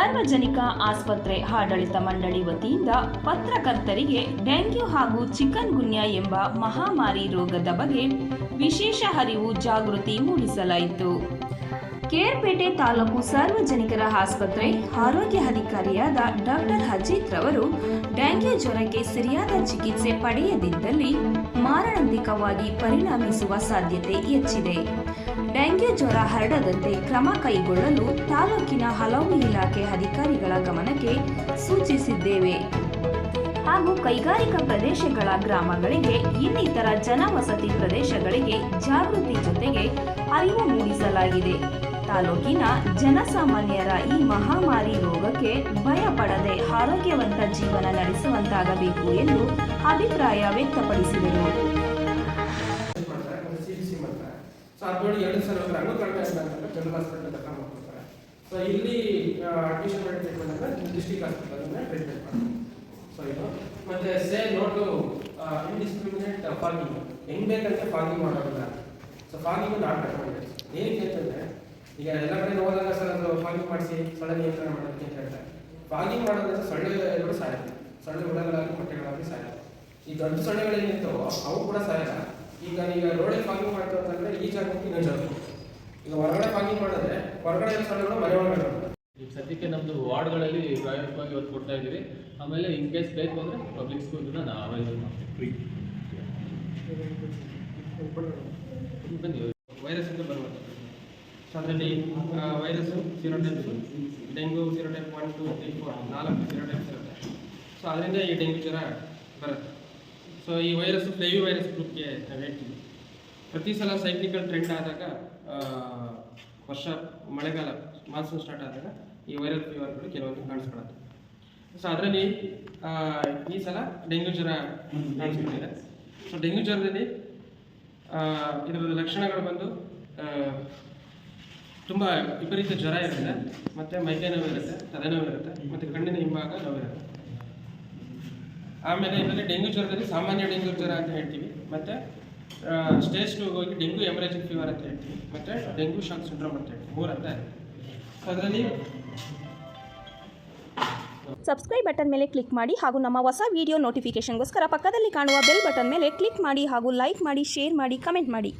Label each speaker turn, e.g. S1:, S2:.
S1: ಸಾರ್ವಜನಿಕ ಆಸ್ಪತ್ರೆ ಆಡಳಿತ ಮಂಡಳಿ ವತಿಯಿಂದ ಪತ್ರಕರ್ತರಿಗೆ ಡೆಂಗ್ಯೂ ಹಾಗೂ ಚಿಕನ್ ಗುನ್ಯಾ ಎಂಬ ಮಹಾಮಾರಿ ರೋಗದ ಬಗ್ಗೆ ವಿಶೇಷ ಅರಿವು ಜಾಗೃತಿ ಮೂಡಿಸಲಾಯಿತು. ಕೇರ್ಪೇಟೆ ತಾಲೂಕು ಸಾರ್ವಜನಿಕರ ಆಸ್ಪತ್ರೆ ಆರೋಗ್ಯ ಅಧಿಕಾರಿಯಾದ ಡಾಕ್ಟರ್ ಅಜಿತ್ ರವರು ಡೆಂಗ್ಯೂ ಜ್ವರಕ್ಕೆ ಸರಿಯಾದ ಚಿಕಿತ್ಸೆ ಪಡೆಯದಿದ್ದಲ್ಲಿ ಮಾರಣಾಂತಿಕವಾಗಿ ಪರಿಣಮಿಸುವ ಸಾಧ್ಯತೆ ಹೆಚ್ಚಿದೆ. ಡೆಂಗ್ಯೂ ಜ್ವರ ಹರಡದಂತೆ ಕ್ರಮ ಕೈಗೊಳ್ಳಲು ತಾಲೂಕಿನ ಹಲವು ಇಲಾಖೆ ಅಧಿಕಾರಿಗಳ ಗಮನಕ್ಕೆ ಸೂಚಿಸಿದ್ದೇವೆ ಹಾಗೂ ಕೈಗಾರಿಕಾ ಪ್ರದೇಶಗಳ ಗ್ರಾಮಗಳಿಗೆ ಇನ್ನಿತರ ಜನವಸತಿ ಪ್ರದೇಶಗಳಿಗೆ ಜಾಗೃತಿ ಜೊತೆಗೆ ಅರಿವು ಮೂಡಿಸಲಾಗಿದೆ. ತಾಲೂಕಿನ ಜನಸಾಮಾನ್ಯರ ಈ ಮಹಾಮಾರಿ ರೋಗಕ್ಕೆ ಭಯಪಡದೆ ಆರೋಗ್ಯವಂತ ಜೀವನ ನಡೆಸುವಂತಾಗಬೇಕು ಎಂದು ಅಭಿಪ್ರಾಯ ವ್ಯಕ್ತಪಡಿಸಿದರು.
S2: ಇಲ್ಲಿ ಅಡ್ಮಿಷನ್ ಮಾಡಿ ಟ್ರೀಟ್ಮೆಂಟ್ ಅಂದ್ರೆ ಡಿಸ್ಟ್ರಿಕ್ಟ್ ಹಾಸ್ಪಿಟಲ್ ಟ್ರೀಟ್ಮೆಂಟ್ ಮಾಡ್ತೀವಿ. ಸೊ ಇದು ಮತ್ತೆ ಸೇ ನೋಟು ಇಂಡಿಸ್ಕ್ರಿಮಿನೇಟ್ ಫಾಗಿಂಗ್ ಹೆಂಗ್ ಬೇಕಂತೆ ಫಾಗಿಂಗ್ ಮಾಡೋದಿಲ್ಲ. So fogging not recommended. ಏನಕ್ಕೆ ಅಂತಂದ್ರೆ ಈಗ ಎಲ್ಲ ಕಡೆ ಹೋದಾಗ ಸರ್ ಅದು ಫಾಗಿಂಗ್ ಮಾಡಿಸಿ ಸೊಳ್ಳೆ ನಿಯಂತ್ರಣ ಮಾಡೋದಕ್ಕೆ ಅಂತ ಹೇಳ್ತಾರೆ. ಫಾಗಿಂಗ್ ಮಾಡೋದ್ರಿಂದ ಸೊಳ್ಳೆಗಳು ಸಾಯುತ್ತೆ. ಸೊಳ್ಳೆ ಹುಳಗಳಾಗಿ ಮೊಟ್ಟೆಗಳಾಗಿ ಸಾಯುತ್ತೆ. ಈ ದೊಡ್ಡ ಸೊಳ್ಳೆಗಳೇನಿರ್ತವೋ ಅವು ಕೂಡ ಸಾಯಲ್ಲ. ಈಗ ರೋಡಲ್ಲಿ ಫಾಗಿಂಗ್ ಮಾಡ್ತಾವೆ ಅಂತಂದ್ರೆ ಈ ಜಾಗಕ್ಕೆ ಇನ್ನೊಂದು ಜಾಗ. ಈಗ ಹೊರಗಡೆ ಫಾಗಿಂಗ್ ಮಾಡಿದ್ರೆ ಹೊರಗಡೆ ಸೊಳ್ಳೆಗಳು ಮನೆ ಒಳಗಡೆ
S3: ಈಗ ಸದ್ಯಕ್ಕೆ ನಮ್ಮದು ವಾರ್ಡ್ಗಳಲ್ಲಿ ಪ್ರಾಯೋಗಿಕವಾಗಿ ಒತ್ತು ಕೊಡ್ತಾ ಇದ್ದೀವಿ. ಆಮೇಲೆ ಇನ್ ಕೇಸ್ ಬೇಕು ಅಂದರೆ ಪಬ್ಲಿಕ್ ಸ್ಕೂಲ್ನ ನಾವು ಅವೈಲೇಬಲ್ ಮಾಡ್ತೀವಿ ಫ್ರೀ. ಬನ್ನಿ, ವೈರಸ್ಸಿಂದ ಬರುವಂಥ ಸೊ ಅದರಲ್ಲಿ ವೈರಸ್ಸು ಸೀರೋಟೈಪ್, ಡೆಂಗು ಸೀರೋಟೈಪ್ 1, 2, 3, 4 4 ಸೀರೋಟೈಪ್ಸ್ ಇರುತ್ತೆ. ಸೊ ಅದರಿಂದ ಈ ಡೆಂಗ್ಯೂ ಜ್ವರ ಬರುತ್ತೆ. ಸೊ ಈ ವೈರಸ್ಸು ಫ್ಲೇವಿ ವೈರಸ್ ಗ್ರೂಪ್ಗೆ ನಾವು ಹೇಳ್ತೀವಿ. ಪ್ರತಿ ಸಲ ಸೈಕ್ಲಿಕಲ್ ಟ್ರೆಂಡ್ ಆದಾಗ ವರ್ಷ ಮಳೆಗಾಲ ಮಾನ್ಸೂನ್ ಸ್ಟಾರ್ಟ್ ಆದಾಗ ಈ ವೈರಲ್ ಫೀವರ್ಗಳು ಕೆಲವೊಂದು ಕಾಣಿಸ್ಕೊಳ್ಳುತ್ತೆ. ಸೊ ಅದರಲ್ಲಿ ಈ ಸಲ ಡೆಂಗ್ಯೂ ಜ್ವರ ಕಾಣಿಸ್ಕೊಂಡಿದೆ. ಸೊ ಡೆಂಗ್ಯೂ ಜ್ವರದಲ್ಲಿ ಇದರದ ಲಕ್ಷಣಗಳು ಬಂದು ತುಂಬ ವಿಪರೀತ ಜ್ವರ ಇರುತ್ತೆ, ಮತ್ತು ಮೈಕೈ ನೋವು ಇರುತ್ತೆ, ತಲೆನೋವು ಇರುತ್ತೆ, ಮತ್ತು ಕಣ್ಣಿನ ಹಿಂಭಾಗ ನೋವಿರುತ್ತೆ. ಆಮೇಲೆ ಇದರಲ್ಲಿ ಡೆಂಗ್ಯೂ ಜ್ವರದಲ್ಲಿ ಸಾಮಾನ್ಯ ಡೆಂಗ್ಯೂ ಜ್ವರ ಅಂತ ಹೇಳ್ತೀವಿ, ಮತ್ತು ಸ್ಟೇಜ್ 2 ಹೋಗಿ ಡೆಂಗ್ಯೂ ಹೆಮರೇಜಿಕ್ ಫೀವರ್ ಅಂತ ಹೇಳ್ತೀವಿ, ಮತ್ತು ಡೆಂಗ್ಯೂ ಶಾಕ್ ಸಿಂಡ್ರೋಮ್ ಅಂತ ಹೇಳ್ತೀವಿ. 3 ಅಂತ ಇದೆ. ಅದರಲ್ಲಿ
S1: ಸಬ್ಸ್ಕ್ರೈಬ್ ಬಟನ್ ಮೇಲೆ ಕ್ಲಿಕ್ ಮಾಡಿ ಹಾಗೂ ನಮ್ಮ ಹೊಸ ವಿಡಿಯೋ ನೋಟಿಫಿಕೇಷನ್ಗೋಸ್ಕರ ಪಕ್ಕದಲ್ಲಿ ಕಾಣುವ ಬೆಲ್ ಬಟನ್ ಮೇಲೆ ಕ್ಲಿಕ್ ಮಾಡಿ ಹಾಗೂ ಲೈಕ್ ಮಾಡಿ, ಶೇರ್ ಮಾಡಿ, ಕಮೆಂಟ್ ಮಾಡಿ.